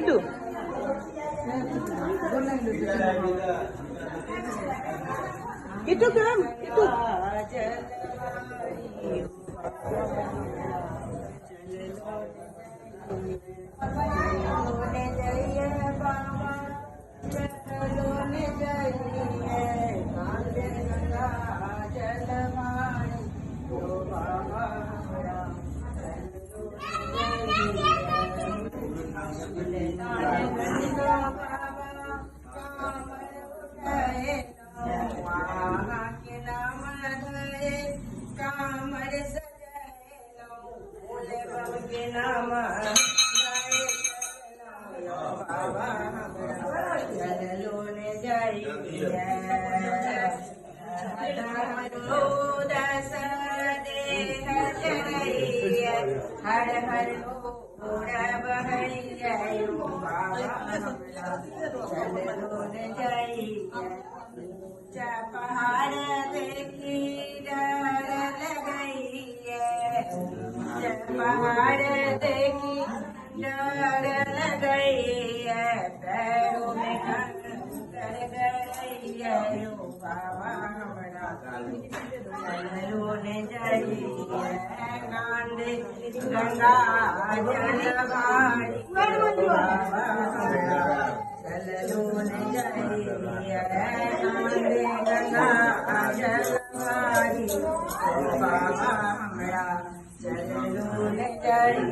किट्टू किट्टू काम किट्टू हर हर पहाड़ देखी डर लगई है पहाड़ देखी डर लगई है पैरों में कर गई है बाबा हमारा चलो ने जाई है कांदे गंगा जलवारी बाबा हमारा चलो ने जाई है कांदे गंगा जलवारी बाबा हमारा चलो ने जाई